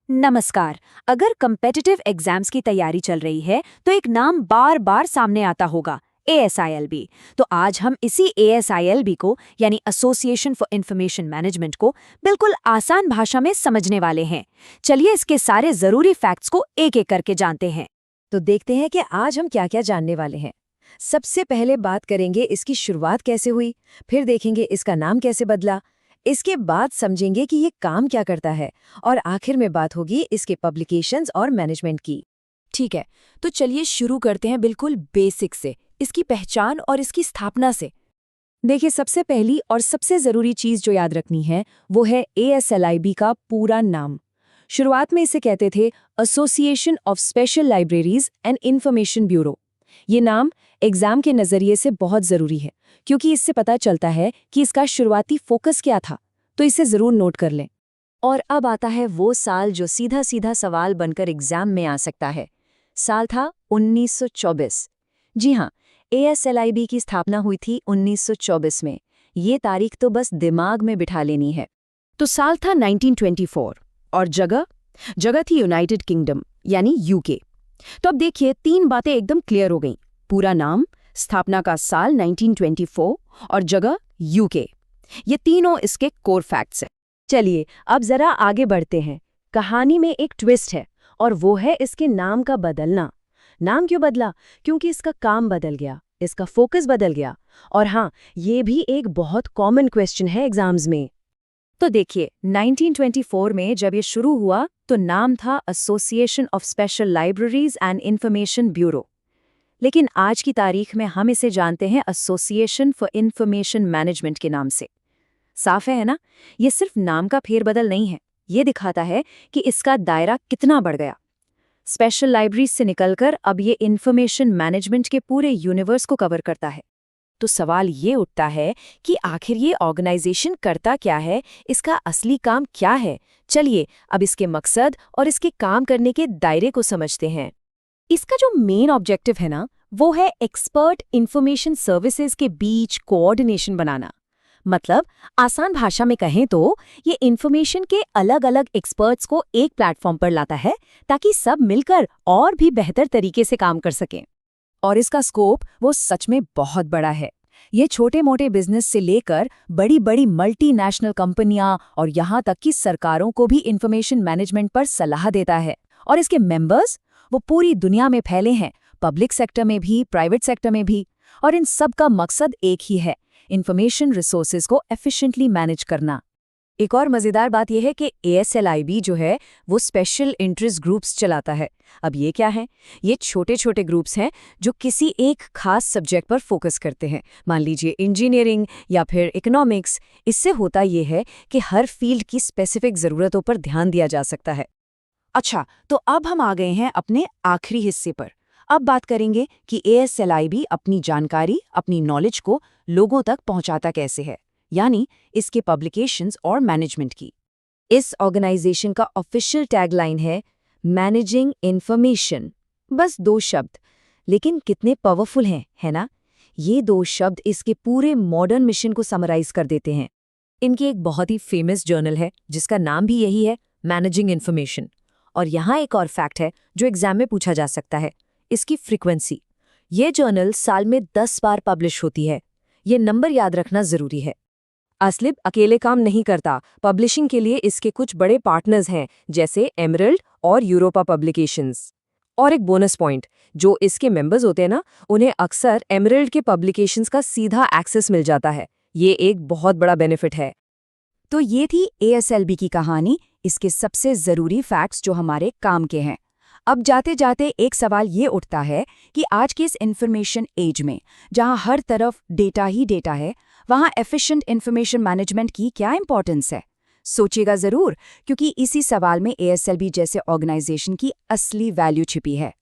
नमस्कार। अगर competitive exams की तैयारी चल रही है तो एक नाम बार बार सामने आता होगा, ASILB। तो आज हम इसी ASILB को यानी एसोसिएशन फॉर इंफॉर्मेशन मैनेजमेंट को बिल्कुल आसान भाषा में समझने वाले हैं। चलिए इसके सारे जरूरी फैक्ट्स को एक एक करके जानते हैं। तो देखते हैं कि आज हम क्या क्या जानने वाले हैं। सबसे पहले बात करेंगे इसकी शुरुआत कैसे हुई, फिर देखेंगे इसका नाम कैसे बदला, इसके बाद समझेंगे कि ये काम क्या करता है, और आखिर में बात होगी इसके पब्लिकेशंस और मैनेजमेंट की। ठीक है, तो चलिए शुरू करते हैं बिल्कुल बेसिक से, इसकी पहचान और इसकी स्थापना से। देखिए, सबसे पहली और सबसे ज़रूरी चीज़ जो याद रखनी है वो है ASLIB का पूरा नाम। शुरुआत में इसे कहते थे association of special libraries and information bureau. ये नाम एग्जाम के नज़रिए से बहुत ज़रूरी है क्योंकि इससे पता चलता है कि इसका शुरुआती फोकस क्या था, तो इसे ज़रूर नोट कर लें। और अब आता है वो साल जो सीधा सीधा सवाल बनकर एग्जाम में आ सकता है। साल था 1924। जी हाँ, ASLIB की स्थापना हुई थी 1924 में। ये तारीख तो बस दिमाग में बिठा लेनी है। तो साल था 1924 और जगह थी यूनाइटेड किंगडम यानी यूके। तो अब देखिए, तीन बातें एकदम क्लियर हो गईं। पूरा नाम, स्थापना का साल 1924 और जगह यूके। ये तीनों इसके कोर फैक्ट्स हैं। चलिए अब जरा आगे बढ़ते हैं। कहानी में एक ट्विस्ट है और वो है इसके नाम का बदलना। नाम क्यों बदला? क्योंकि इसका काम बदल गया, इसका फोकस बदल गया। और हाँ, ये भी एक बहुत कॉमन क्वेश्चन है एग्जाम्स में। तो देखिए, 1924 में जब ये शुरू हुआ तो नाम था association of special libraries and information bureau. लेकिन आज की तारीख में हम इसे जानते हैं एसोसिएशन फॉर इंफॉर्मेशन मैनेजमेंट के नाम से। साफ है ना? ये सिर्फ नाम का फेरबदल नहीं है, ये दिखाता है कि इसका दायरा कितना बढ़ गया। स्पेशल लाइब्रेरीज से निकलकर अब ये इंफॉर्मेशन मैनेजमेंट के पूरे यूनिवर्स को कवर करता है। तो सवाल ये उठता है कि आखिर ये ऑर्गेनाइजेशन करता क्या है, इसका असली काम क्या है। चलिए अब इसके मकसद और इसके काम करने के दायरे को समझते हैं। इसका जो मेन ऑब्जेक्टिव है ना, वो है एक्सपर्ट इंफॉर्मेशन सर्विसेज के बीच कोऑर्डिनेशन बनाना। मतलब आसान भाषा में कहें तो ये इंफॉर्मेशन के अलग अलग एक्सपर्ट्स को एक प्लेटफॉर्म पर लाता है ताकि सब मिलकर और भी बेहतर तरीके से काम कर सकें। और इसका स्कोप वो सच में बहुत बड़ा है। ये छोटे मोटे बिजनेस से लेकर बड़ी बड़ी मल्टीनेशनल कंपनियां और यहाँ तक कि सरकारों को भी इंफॉर्मेशन मैनेजमेंट पर सलाह देता है। और इसके मेंबर्स वो पूरी दुनिया में फैले हैं, पब्लिक सेक्टर में भी, प्राइवेट सेक्टर में भी। और इन सब का मकसद एक ही है, इंफॉर्मेशन रिसोर्सेज को एफिशिएंटली मैनेज करना। एक और मज़ेदार बात यह है कि ASLIB जो है वो स्पेशल इंटरेस्ट ग्रुप्स चलाता है। अब ये क्या है? ये छोटे छोटे ग्रुप्स हैं जो किसी एक खास सब्जेक्ट पर फोकस करते हैं। मान लीजिए इंजीनियरिंग या फिर इकोनॉमिक्स। इससे होता ये है कि हर फील्ड की स्पेसिफिक ज़रूरतों पर ध्यान दिया जा सकता है। अच्छा, तो अब हम आ गए हैं अपने आखिरी हिस्से पर। अब बात करेंगे कि ASLIB अपनी जानकारी, अपनी नॉलेज को लोगों तक पहुंचाता कैसे है, यानी इसके पब्लिकेशंस और मैनेजमेंट की। इस ऑर्गेनाइजेशन का ऑफिशियल टैगलाइन है मैनेजिंग इन्फॉर्मेशन। बस 2 शब्द, लेकिन कितने पावरफुल हैं, है ना? ये 2 शब्द इसके पूरे मॉडर्न मिशन को समराइज कर देते हैं। इनकी एक बहुत ही फेमस जर्नल है जिसका नाम भी यही है, मैनेजिंग इन्फॉर्मेशन। और यहाँ एक और फैक्ट है जो एग्जाम में पूछा जा सकता है, इसकी फ्रीक्वेंसी। ये जर्नल साल में 10 बार पब्लिश होती है। ये नंबर याद रखना जरूरी है। असलिब अकेले काम नहीं करता। पब्लिशिंग के लिए इसके कुछ बड़े पार्टनर्स हैं, जैसे एमरल्ड और यूरोपा पब्लिकेशंस। और एक बोनस पॉइंट, जो इसके मेंबर्स होते हैं ना, उन्हें अक्सर एमरल्ड के पब्लिकेशंस का सीधा एक्सेस मिल जाता है। ये एक बहुत बड़ा बेनिफिट है। तो ये थी ASLB की कहानी, इसके सबसे ज़रूरी फैक्ट्स जो हमारे काम के हैं। अब जाते जाते एक सवाल ये उठता है कि आज के इस इंफॉर्मेशन एज में, जहाँ हर तरफ डेटा ही डेटा है, वहाँ एफिशिएंट इंफॉर्मेशन मैनेजमेंट की क्या इंपॉर्टेंस है? सोचिएगा ज़रूर, क्योंकि इसी सवाल में ASLB जैसे ऑर्गेनाइजेशन की असली वैल्यू छिपी है।